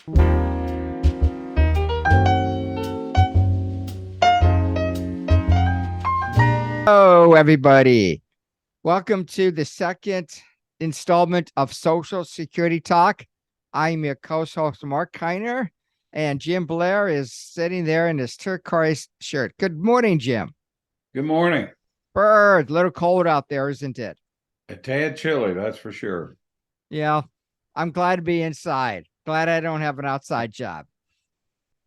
Hello, everybody. Welcome to the second installment of Social Security Talk. I'm your co-host, Marc, and Jim Blair is sitting there in his turquoise shirt. Good morning, Jim. Good morning. Bird, a little cold out there, isn't it? A tad chilly, that's for sure. Yeah, I'm glad to be inside. Glad I don't have an outside job.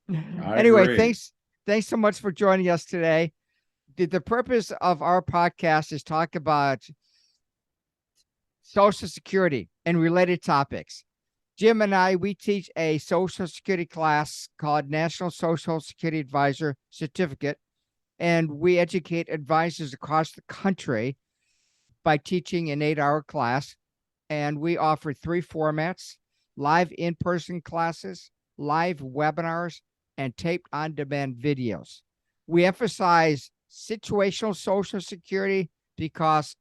I Anyway, agree. thanks so much for joining us today. The purpose of our podcast is talk about Social Security and related topics. Jim and we teach a Social Security class called National Social Security Advisor Certificate, and we educate advisors across the country by teaching an 8-hour class. And we offer 3 formats: live in-person classes, live webinars, and taped on-demand videos. We emphasize situational Social Security because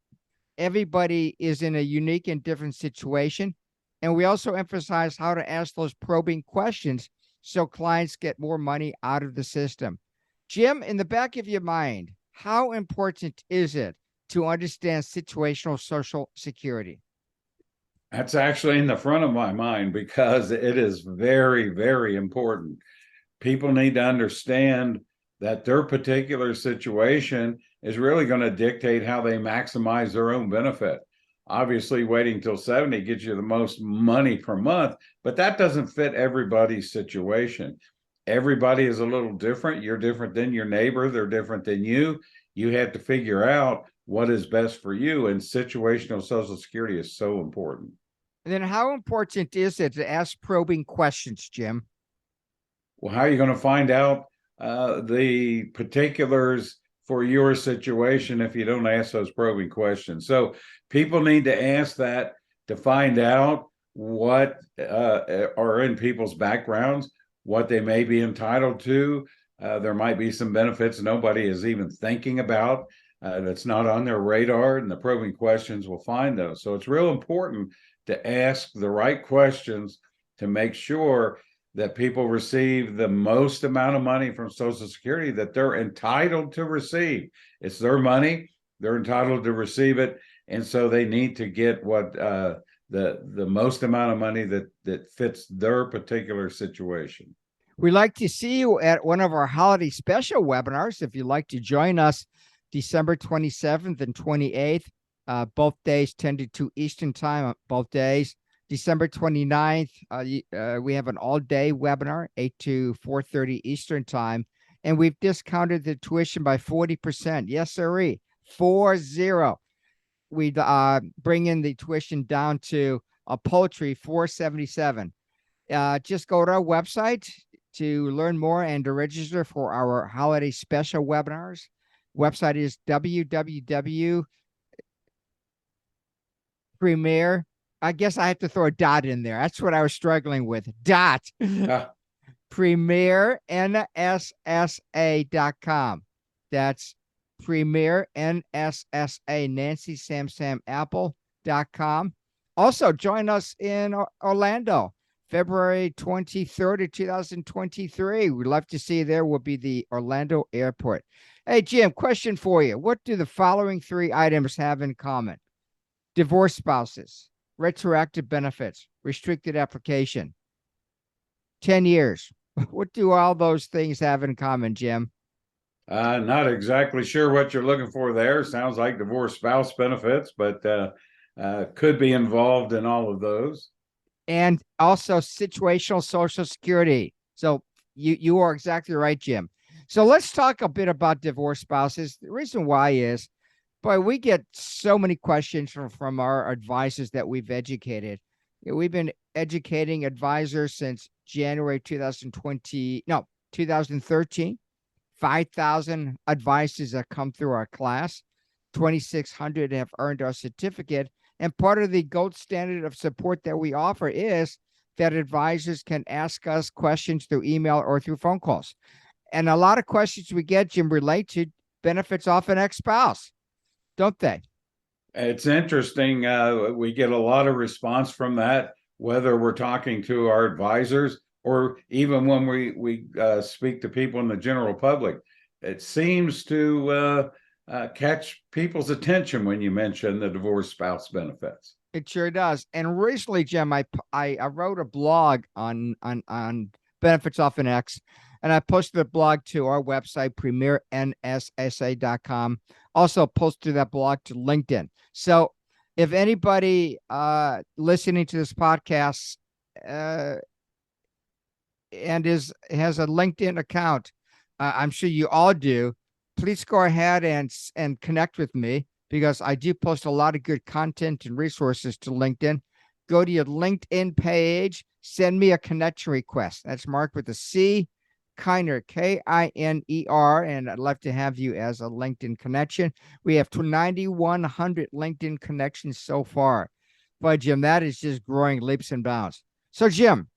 everybody is in a unique and different situation. And we also emphasize how to ask those probing questions so clients get more money out of the system. Jim, in the back of your mind, how important is it to understand situational Social Security? That's actually in the front of my mind because it is very, very important. People need to understand that their particular situation is really going to dictate how they maximize their own benefit. Obviously, waiting till 70 gets you the most money per month, but that doesn't fit everybody's situation. Everybody is a little different. You're different than your neighbor. They're different than you. You have to figure out what is best for you, and situational Social Security is so important. And then how important is it to ask probing questions, Jim? Well, how are you going to find out the particulars for your situation if you don't ask those probing questions? So people need to ask that to find out what are in people's backgrounds, what they may be entitled to. There might be some benefits nobody is even thinking about that's not on their radar, and the probing questions will find those. So it's real important to ask the right questions to make sure that people receive the most amount of money from Social Security that they're entitled to receive. It's their money. They're entitled to receive it. And so they need to get what the most amount of money that fits their particular situation. We'd like to see you at one of our holiday special webinars. If you'd like to join us December 27th and 28th, both days, 10 to 2 Eastern time, both days. December 29th, we have an all-day webinar, 8 to 4:30 Eastern time, and we've discounted the tuition by 40%. Yes, sirree, 40. We bring in the tuition down to a paltry $477. Just go to our website to learn more and to register for our holiday special webinars. Website is www.premier. I guess I have to throw a dot in there. That's what I was struggling with. Dot. PremierNSSA.com. That's Premier NSSA, Nancy Sam Sam Apple.com. Also, join us in Orlando, February 23rd of 2023. We'd love to see you there. Will be the Orlando airport. Hey, Jim, question for you. What do the following 3 items have in common? Divorced spouses, retroactive benefits, restricted application, 10 years. What do all those things have in common, Jim? Not exactly sure what you're looking for there. Sounds like divorced spouse benefits, but could be involved in all of those. And also situational Social Security. So you are exactly right, Jim. So let's talk a bit about divorced spouses. The reason why is, boy, we get so many questions from our advisors that we've educated. We've been educating advisors since January 2013. 5,000 advisors have come through our class. 2,600 have earned our certificate. And part of the gold standard of support that we offer is that advisors can ask us questions through email or through phone calls. And a lot of questions we get, Jim, relate to benefits off an ex-spouse, don't they? It's interesting. We get a lot of response from that, whether we're talking to our advisors or even when we speak to people in the general public, it seems to catch people's attention when you mention the divorced spouse benefits. It sure does. And recently, Jim, I wrote a blog on benefits off an X, and I posted the blog to our website, premiernssa.com. Also posted that blog to LinkedIn. So if anybody listening to this podcast and has a LinkedIn account, I'm sure you all do, please go ahead and connect with me, because I do post a lot of good content and resources to LinkedIn. Go to your LinkedIn page, send me a connection request. That's Mark with a C, Kiner, Kiner, and I'd love to have you as a LinkedIn connection. We have 9,100 LinkedIn connections so far. But Jim, that is just growing leaps and bounds. So Jim,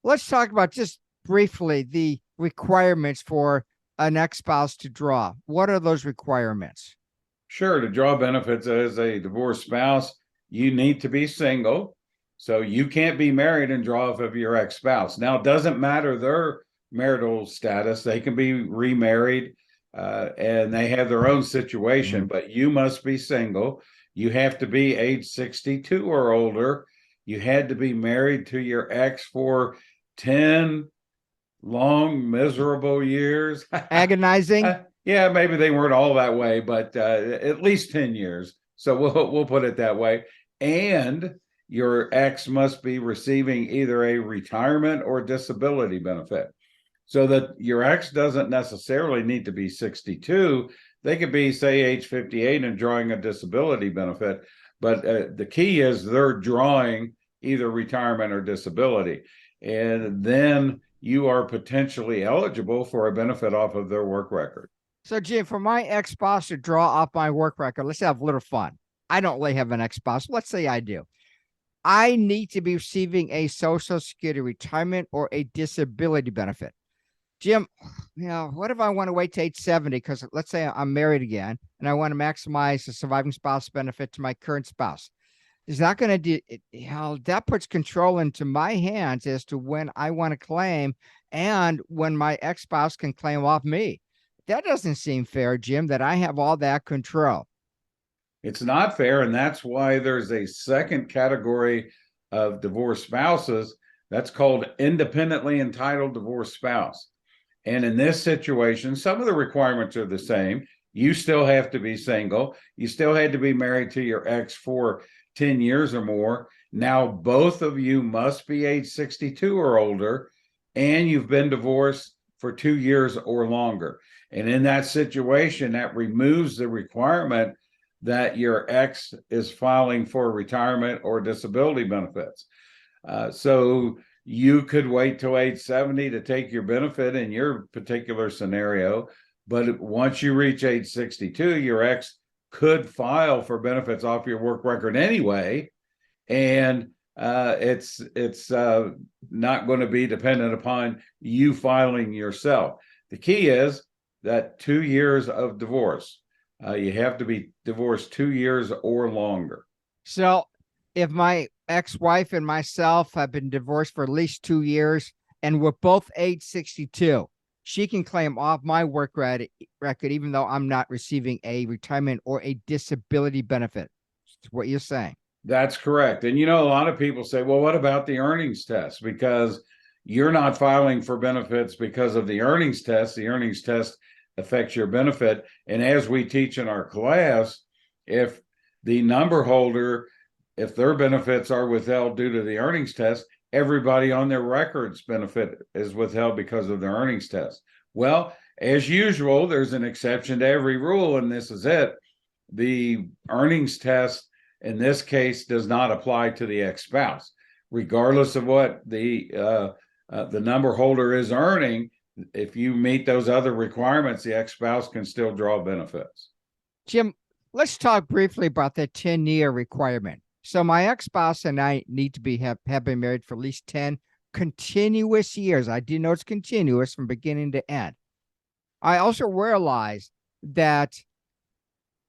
let's talk about just briefly the requirements for an ex-spouse to draw. What are those requirements? Sure, to draw benefits as a divorced spouse, you need to be single. So you can't be married and draw off of your ex-spouse. Now, it doesn't matter their marital status. They can be remarried and they have their own situation, but you must be single. You have to be age 62 or older. You had to be married to your ex for 10 long, miserable years. Agonizing. Yeah, maybe they weren't all that way, but at least 10 years. So we'll put it that way. And your ex must be receiving either a retirement or disability benefit. So that your ex doesn't necessarily need to be 62. They could be, say, age 58 and drawing a disability benefit. But the key is they're drawing either retirement or disability. And then you are potentially eligible for a benefit off of their work record. So, Jim, for my ex-spouse to draw off my work record, let's have a little fun. I don't really have an ex-spouse. Let's say I do. I need to be receiving a Social Security retirement or a disability benefit. Jim, what if I want to wait to age 70? Because let's say I'm married again and I want to maximize the surviving spouse benefit to my current spouse. Is that going to do, that puts control into my hands as to when I want to claim and when my ex-spouse can claim off me. That doesn't seem fair, Jim, that I have all that control. It's not fair, and that's why there's a second category of divorced spouses that's called independently entitled divorced spouse. And in this situation, some of the requirements are the same. You still have to be single. You still had to be married to your ex for 10 years or more. Now, both of you must be age 62 or older, and you've been divorced for 2 years or longer. And in that situation, that removes the requirement that your ex is filing for retirement or disability benefits. So you could wait till age 70 to take your benefit in your particular scenario. But once you reach age 62, your ex could file for benefits off your work record anyway. And it's not going to be dependent upon you filing yourself. The key is that 2 years of divorce. You have to be divorced 2 years or longer. So if my ex-wife and myself have been divorced for at least 2 years and we're both age 62, she can claim off my work record even though I'm not receiving a retirement or a disability benefit. That's what you're saying. That's correct. And a lot of people say, well, what about the earnings test? Because you're not filing for benefits because of the earnings test. The earnings test affects your benefit. And as we teach in our class, if the number holder, if their benefits are withheld due to the earnings test, everybody on their records benefit is withheld because of the earnings test. Well, as usual, there's an exception to every rule, and this is it. The earnings test in this case does not apply to the ex-spouse, regardless of what the number holder is earning. If you meet those other requirements, the ex-spouse can still draw benefits. Jim, let's talk briefly about the 10-year requirement. So my ex-spouse and I need to have been married for at least 10 continuous years. I do know it's continuous from beginning to end. I also realize that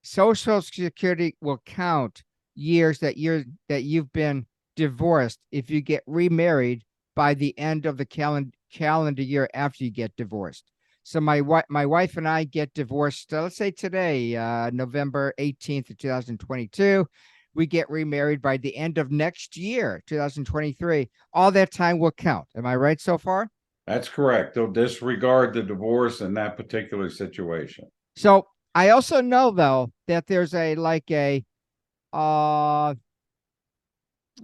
Social Security will count years that you've been divorced if you get remarried by the end of the calendar year after you get divorced. So my wife and I get divorced, let's say today, November 18th of 2022. We get remarried by the end of next year, 2023. All that time will count. Am I right so far? That's correct. They'll disregard the divorce in that particular situation. So I also know though that there's a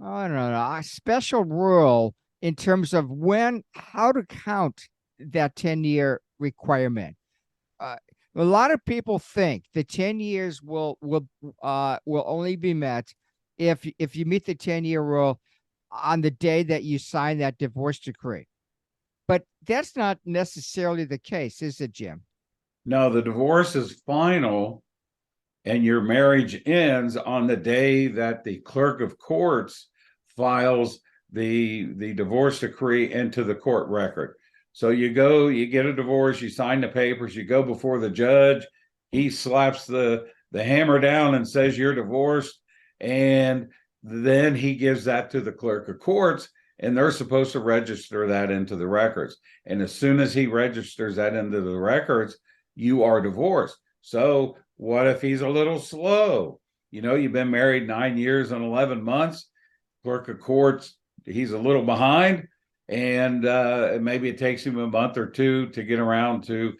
I don't know, a special rule in terms of how to count that 10-year requirement. Uh, a lot of people think the 10 years will only be met if you meet the 10-year rule on the day that you sign that divorce decree. But that's not necessarily the case, is it, Jim? No, the divorce is final and your marriage ends on the day that the clerk of courts files the divorce decree into the court record. So you go, you get a divorce, you sign the papers, you go before the judge, he slaps the hammer down and says you're divorced, and then he gives that to the clerk of courts, and they're supposed to register that into the records. And as soon as he registers that into the records, you are divorced. So what if he's a little slow? You've been married 9 years and 11 months. Clerk of courts, he's a little behind, and maybe it takes him a month or two to get around to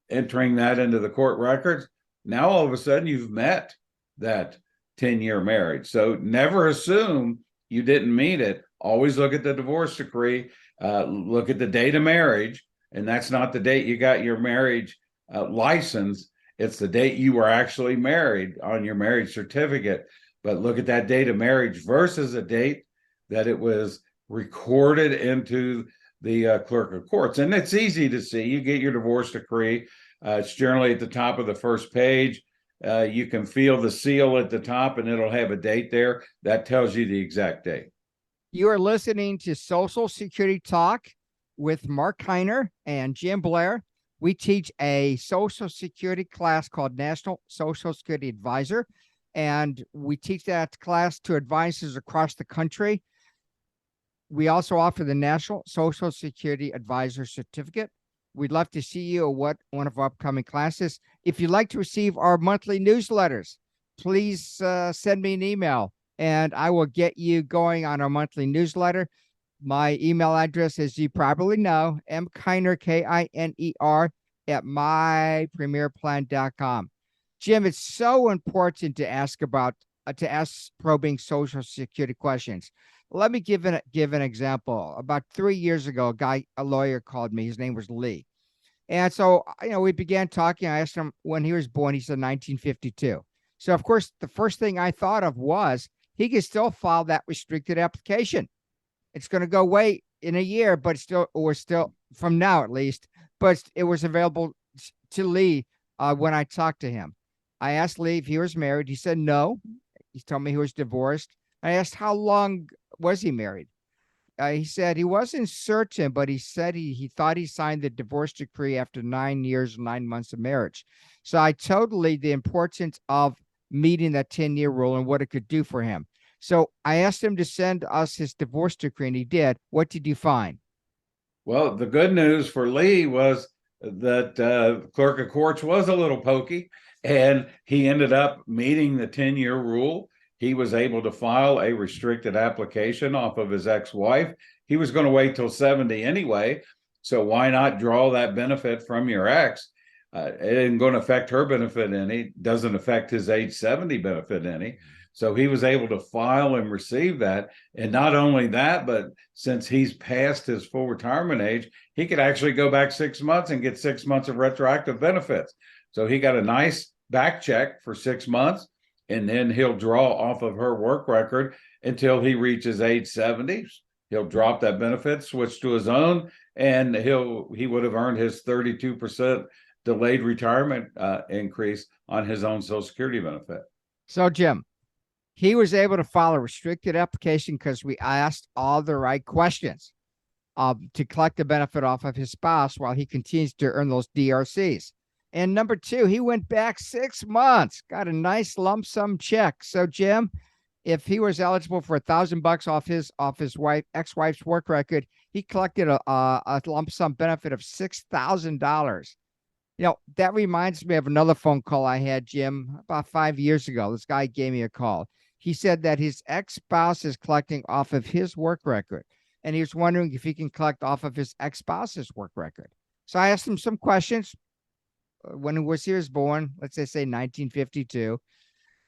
entering that into the court records. Now, all of a sudden, you've met that 10-year marriage. So never assume you didn't meet it. Always look at the divorce decree, look at the date of marriage, and that's not the date you got your marriage license. It's the date you were actually married on your marriage certificate. But look at that date of marriage versus a date that it was recorded into the clerk of courts. And it's easy to see. You get your divorce decree. It's generally at the top of the first page. You can feel the seal at the top, and it'll have a date there. That tells you the exact date. You are listening to Social Security Talk with Marc Heiner and Jim Blair. We teach a Social Security class called National Social Security Advisor, and we teach that class to advisors across the country. We also offer the National Social Security Advisor Certificate. We'd love to see you at one of our upcoming classes. If you'd like to receive our monthly newsletters, please send me an email, and I will get you going on our monthly newsletter. My email address, as you probably know, mkiner, Kiner, at mypremierplan.com. Jim, it's so important to ask probing Social Security questions. Let me give an example. About 3 years ago, a lawyer called me. His name was Lee. And so, we began talking. I asked him when he was born. He said 1952. So, of course, the first thing I thought of was he could still file that restricted application. It's going to go away in a year, but we're still from now at least. But it was available to Lee when I talked to him. I asked Lee if he was married. He said no. He told me he was divorced. I asked how long was he married. He said he wasn't certain, but he said he thought he signed the divorce decree after 9 years, 9 months of marriage. So I told Lee the importance of meeting that 10-year rule and what it could do for him. So I asked him to send us his divorce decree, and he did. What did you find? Well, the good news for Lee was that clerk of courts was a little pokey, and he ended up meeting the 10-year rule. He was able to file a restricted application off of his ex-wife. He was going to wait till 70 anyway, so why not draw that benefit from your ex? It isn't going to affect her benefit any. Doesn't affect his age 70 benefit any. So he was able to file and receive that. And not only that, but since he's past his full retirement age, he could actually go back 6 months and get 6 months of retroactive benefits. So he got a nice back check for 6 months, and then he'll draw off of her work record until he reaches age 70. He'll drop that benefit, switch to his own, and he would have earned his 32% delayed retirement increase on his own Social Security benefit. So, Jim, he was able to file a restricted application because we asked all the right questions to collect the benefit off of his spouse while he continues to earn those DRCs. And number two, he went back 6 months, got a nice lump sum check. So, Jim, if he was eligible for $1,000 off his ex-wife's work record, he collected a lump sum benefit of $6,000. That reminds me of another phone call I had, Jim, about 5 years ago. This guy gave me a call. He said that his ex-spouse is collecting off of his work record, and he was wondering if he can collect off of his ex-spouse's work record. So I asked him some questions. When he was born, let's say 1952.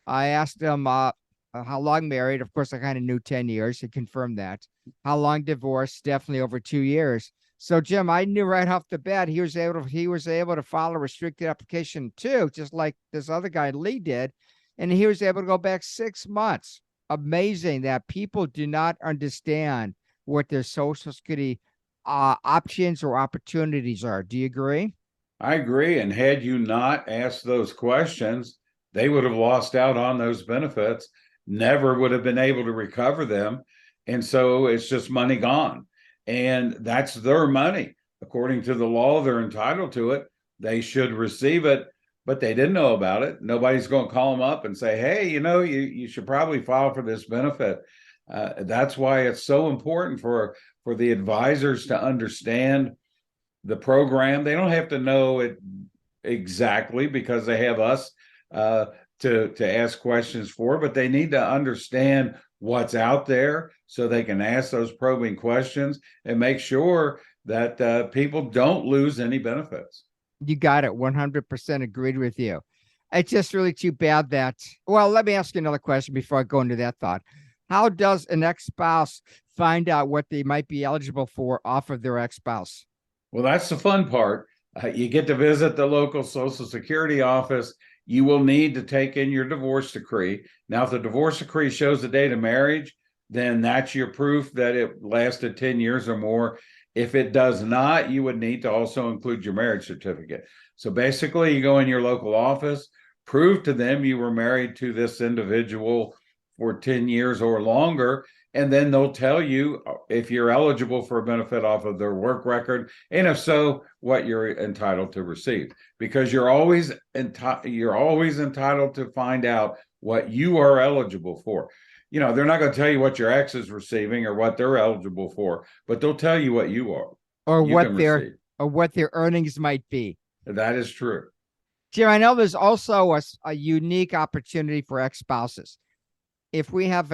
I asked him how long married. Of course, I kind of knew 10 years. He confirmed that. How long divorced? Definitely over 2 years. So, Jim, I knew right off the bat he was able to file a restricted application too, just like this other guy Lee did, and he was able to go back 6 months. Amazing that people do not understand what their Social Security options or opportunities are. Do you agree? I agree. And had you not asked those questions, they would have lost out on those benefits, never would have been able to recover them. And so it's just money gone. And that's their money. According to the law, they're entitled to it. They should receive it, but they didn't know about it. Nobody's going to call them up and say, hey, you should probably file for this benefit. That's why it's so important for the advisors to understand the program. They don't have to know it exactly because they have us to ask questions for, but they need to understand what's out there so they can ask those probing questions and make sure that people don't lose any benefits. You got it. 100% agreed with you. It's just really too bad that, well, let me ask you another question before I go into that thought. How does an ex-spouse find out what they might be eligible for off of their ex-spouse? Well, that's the fun part. You get to visit the local Social Security office. You will need to take in your divorce decree. Now, if the divorce decree shows the date of marriage, then that's your proof that it lasted 10 years or more. If it does not, you would need to also include your marriage certificate. So basically, you go in your local office, prove to them you were married to this individual for 10 years or longer, and then they'll tell you if you're eligible for a benefit off of their work record, and if so, what you're entitled to receive. Because you're always entitled to find out what you are eligible for. They're not going to tell you what your ex is receiving or what they're eligible for, but they'll tell you what you are. Or you what their earnings might be. That is true. Jim, I know there's also a unique opportunity for ex-spouses. If we have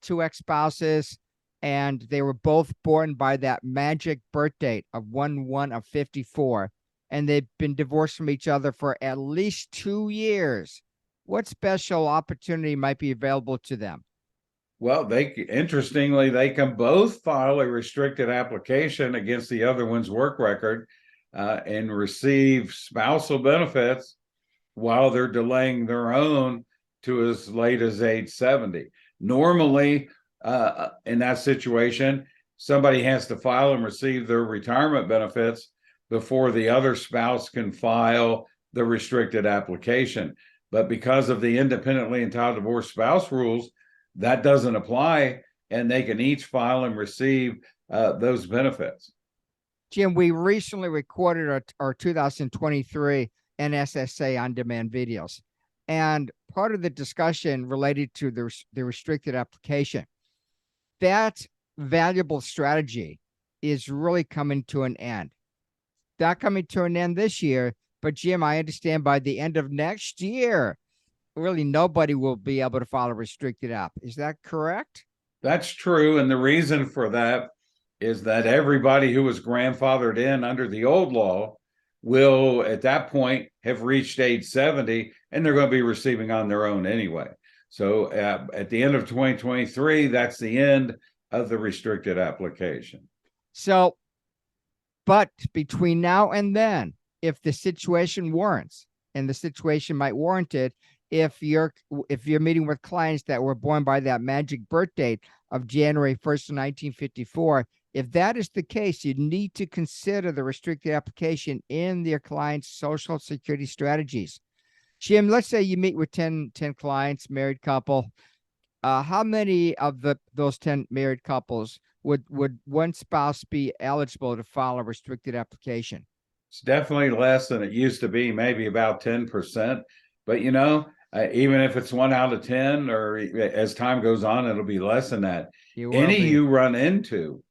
two ex-spouses and they were both born by that magic birth date of 1/1 of 54, and they've been divorced from each other for at least 2 years, what special opportunity might be available to them? Well, interestingly, they can both file a restricted application against the other one's work record and receive spousal benefits while they're delaying their own to as late as age 70. Normally, in that situation, somebody has to file and receive their retirement benefits before the other spouse can file the restricted application. But because of the independently entitled divorced spouse rules, that doesn't apply, and they can each file and receive those benefits. Jim, we recently recorded our 2023 NSSA on-demand videos, and part of the discussion related to the restricted application. That valuable strategy is really coming to an end. Not coming to an end this year, but Jim, I understand by the end of next year, really nobody will be able to file a restricted app. Is that correct? That's true. And the reason for that is that everybody who was grandfathered in under the old law will, at that point, have reached age 70, and they're going to be receiving on their own anyway. So at the end of 2023, that's the end of the restricted application. So, but between now and then, if the situation warrants, and the situation might warrant it, if you're meeting with clients that were born by that magic birth date of January 1st, 1954, if that is the case, you need to consider the restricted application in your client's Social Security strategies. Jim, let's say you meet with 10 clients, married couple. How many of those 10 married couples would one spouse be eligible to file a restricted application? It's definitely less than it used to be, maybe about 10%. But Even if it's 1 out of 10, or as time goes on, it'll be less than that. You will Any be. you run into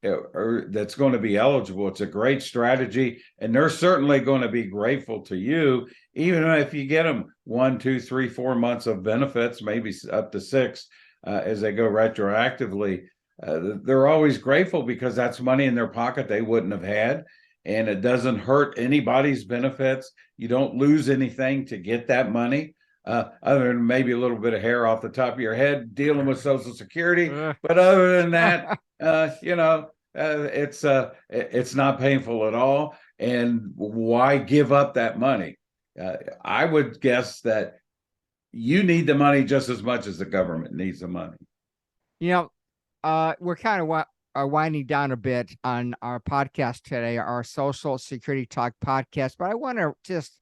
or that's going to be eligible, it's a great strategy, and they're certainly going to be grateful to you, even if you get them 1, 2, 3, 4 months of benefits, maybe up to 6 as they go retroactively. They're always grateful because that's money in their pocket they wouldn't have had, and it doesn't hurt anybody's benefits. You don't lose anything to get that money. Other than maybe a little bit of hair off the top of your head dealing with Social Security. But other than that, it's not painful at all. And why give up that money? I would guess that you need the money just as much as the government needs the money. We're kind of winding down a bit on our podcast today, our Social Security Talk podcast, but I want to just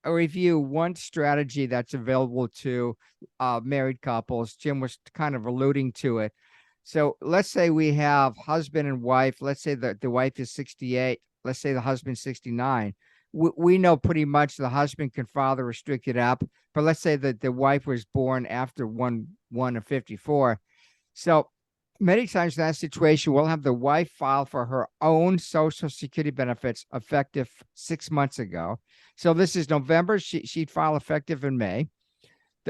review one strategy that's available to married couples. Jim was kind of alluding to it. So let's say we have husband and wife. Let's say that the wife is 68. Let's say the husband's 69. We know pretty much the husband can file the restricted app, but let's say that the wife was born after 1 of 54. So many times in that situation, we'll have the wife file for her own Social Security benefits effective 6 months ago. So this is November. She'd file effective in May,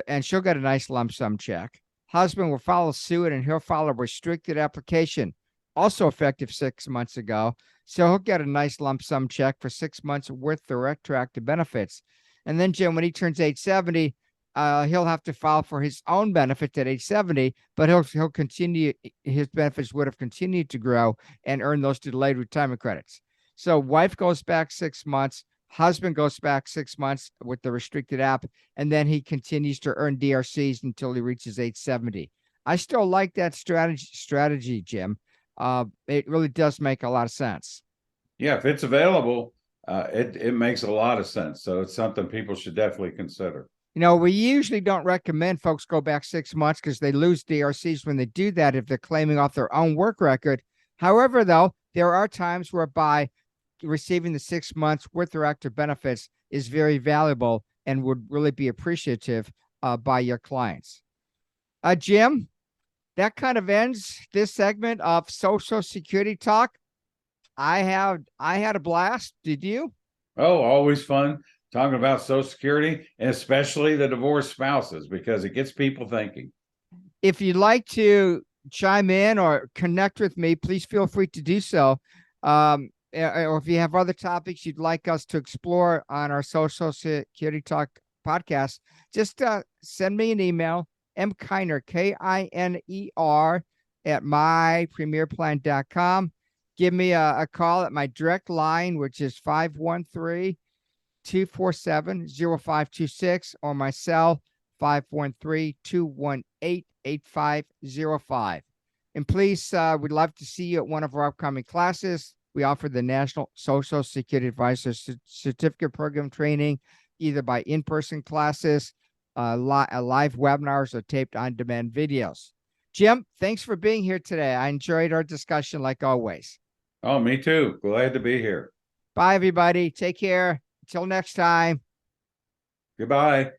and she'll get a nice lump sum check. Husband will follow suit, and he'll file a restricted application, also effective 6 months ago. So he'll get a nice lump sum check for 6 months worth of retroactive benefits. And then, Jim, when he turns age 70, he'll have to file for his own benefits at age 70, but he'll continue. His benefits would have continued to grow and earn those delayed retirement credits. So wife goes back 6 months, husband goes back 6 months with the restricted app, and then he continues to earn DRCs until he reaches age 70. I still like that strategy, Jim. It really does make a lot of sense. Yeah, if it's available, it makes a lot of sense. So it's something people should definitely consider. We usually don't recommend folks go back 6 months because they lose DRCs when they do that if they're claiming off their own work record. However, though, there are times whereby receiving the 6 months worth of active benefits is very valuable and would really be appreciative by your clients. Jim, that kind of ends this segment of Social Security Talk. I had a blast. Did you? Oh, always fun talking about Social Security, and especially the divorced spouses, because it gets people thinking. If you'd like to chime in or connect with me, please feel free to do so. Or if you have other topics you'd like us to explore on our Social Security Talk podcast, just send me an email, mkiner, KINER, at mypremierplan.com. Give me a call at my direct line, which is 513-247-0526, or my cell, 513-218-8505. And please, we'd love to see you at one of our upcoming classes. We offer the National Social Security Advisor Certificate Program training, either by in-person classes, live webinars, or taped on-demand videos. Jim, thanks for being here today. I enjoyed our discussion like always. Oh, me too. Glad to be here. Bye, everybody. Take care. Until next time. Goodbye.